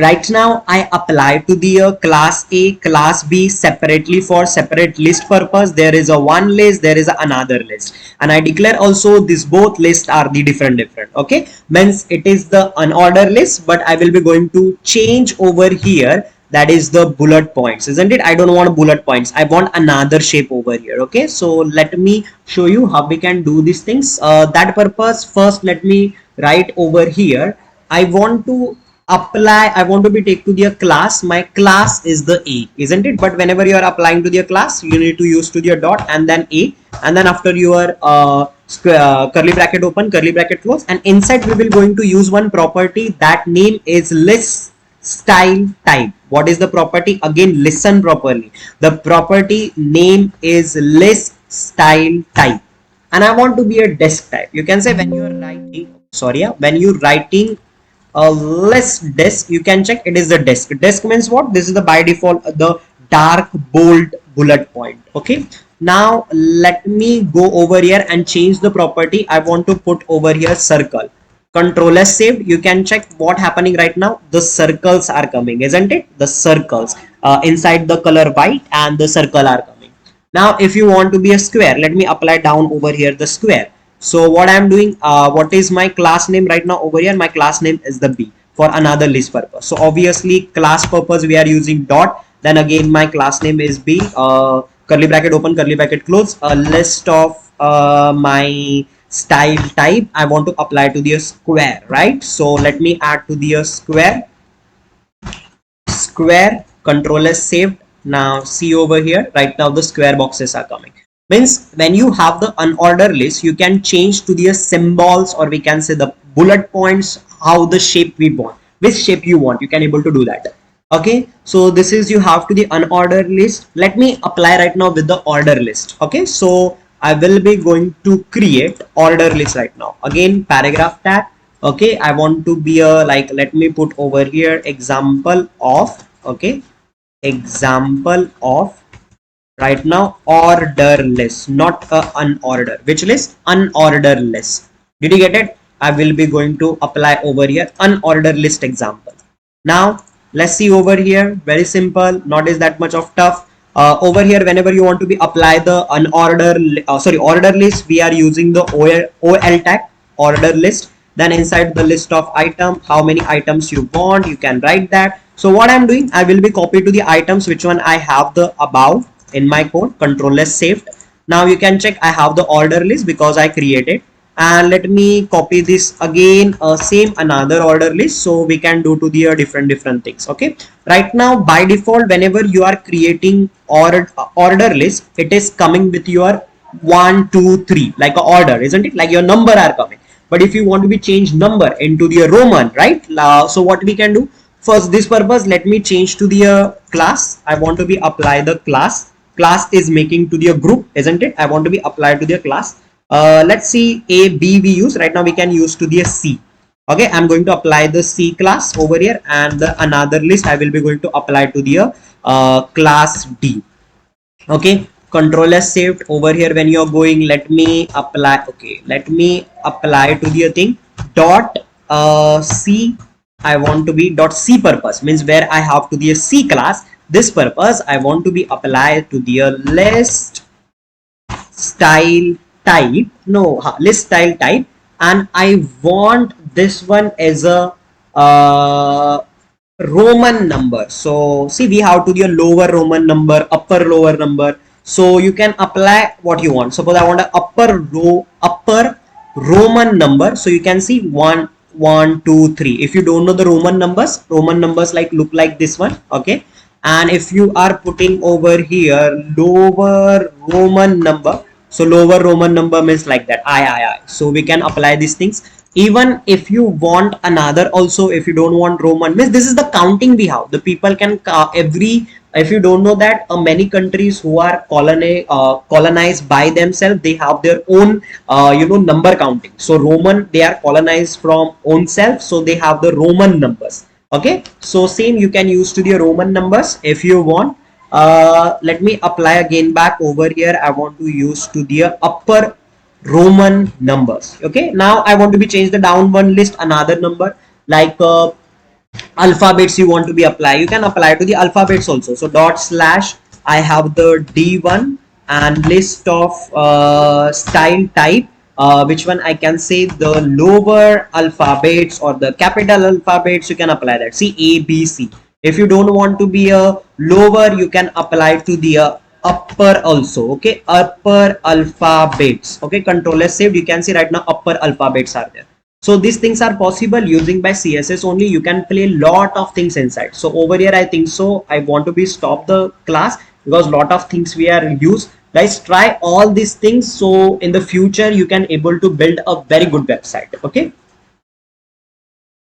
right now I apply to the class A, class B separately for separate list purpose. There is a one list, there is another list, and I declare also this both lists are the different. Okay, means it is the unordered list, but I will be going to change over here. That is the bullet points, isn't it? I don't want bullet points. I want another shape over here. Okay, so let me show you how we can do these things. That purpose, first let me write over here. I want to apply, I want to be take to their class. My class is the A, isn't it? But whenever you are applying to their class, you need to use to their dot and then A, and then after your curly bracket open, curly bracket close, and inside we will going to use one property. That name is list style type. What is the property? Again, listen properly. The property name is list style type, and I want to be a desk type. You can say when you are writing, sorry, when you're writing a list desk, you can check it is the desk. Desk means what? This is the by default the dark bold bullet point. Okay, now let me go over here and change the property. I want to put over here circle. Control S saved. You can check what happening right now. The circles are coming, isn't it? The circles inside the color white, and the circle are coming. Now if you want to be a square, let me apply down over here the square. So what I'm doing, what is my class name right now over here? My class name is the B for another list purpose. So obviously class purpose we are using dot. Then again my class name is B, curly bracket open, curly bracket close, a list of my style type I want to apply to the square, right? So let me add to the square. Control is saved. Now see over here, right now the square boxes are coming. Means when you have the unordered list, you can change to the symbols, or we can say the bullet points, how the shape we want, which shape you want, you can able to do that. Okay, so this is you have to the unordered list. Let me apply right now with the order list. Okay, so I will be going to create order list right now. Again, paragraph tag. Okay, I want to be a like, let me put over here example of, okay, example of right now order list, not a unordered. Which list? Unordered list. Did you get it? I will be going to apply over here unordered list example. Now let's see over here. Very simple, not is that much of tough. Over here, whenever you want to be apply the unordered order list, we are using the OL tag, order list. Then inside the list of item, how many items you want, you can write that. So what I'm doing, I will be copy to the items which one I have the above in my code. Control S saved. Now you can check I have the order list because I created. And let me copy this again, same another order list, so we can do to the different things. Okay, right now by default whenever you are creating order list, it is coming with your 1 2 3 like a order, isn't it? Like your number are coming. But if you want to be change number into the Roman, right? So what we can do, first this purpose, let me change to the class. I want to be apply the class. Class is making to the group, isn't it? I want to be applied to the class. Let's see, A, B we use right now, we can use to the C. Okay, I'm going to apply the C class over here, and the another list I will be going to apply to the class D. Okay, control S saved. Over here when you're going, let me apply, okay, let me apply to the thing dot C. I want to be dot C purpose, means where I have to the C class. This purpose I want to be applied to the list style type, no, list style type, and I want this one as a Roman number. So see, we have to the lower Roman number, upper lower number. So you can apply what you want. Suppose I want a upper Roman number. So you can see 1 1 2 3. If you don't know the Roman numbers like look like this one. Okay, and if you are putting over here lower Roman number, so lower Roman number means like that, I. So we can apply these things. Even if you want another also, if you don't want Roman, means this is the counting we have. The people can if you don't know that many countries who are colonized by themselves, they have their own number counting. So Roman, they are colonized from own self, so they have the Roman numbers. Okay, so same you can use to the Roman numbers if you want. Let me apply again back over here. I want to use to the upper Roman numbers. Okay, now I want to be change the down one list another number like alphabets you want to be apply, you can apply to the alphabets also. So dot slash, I have the d1 and list of style type, which one I can say the lower alphabets or the capital alphabets, you can apply that. See a b c. If you don't want to be a lower, you can apply to the upper also. Okay, upper alphabets. Okay, control s saved. You can see right now upper alphabets are there. So these things are possible using by CSS only. You can play lot of things inside. So over here I think so I want to be stop the class because lot of things we are use. Guys, try all these things so in the future you can able to build a very good website. Okay,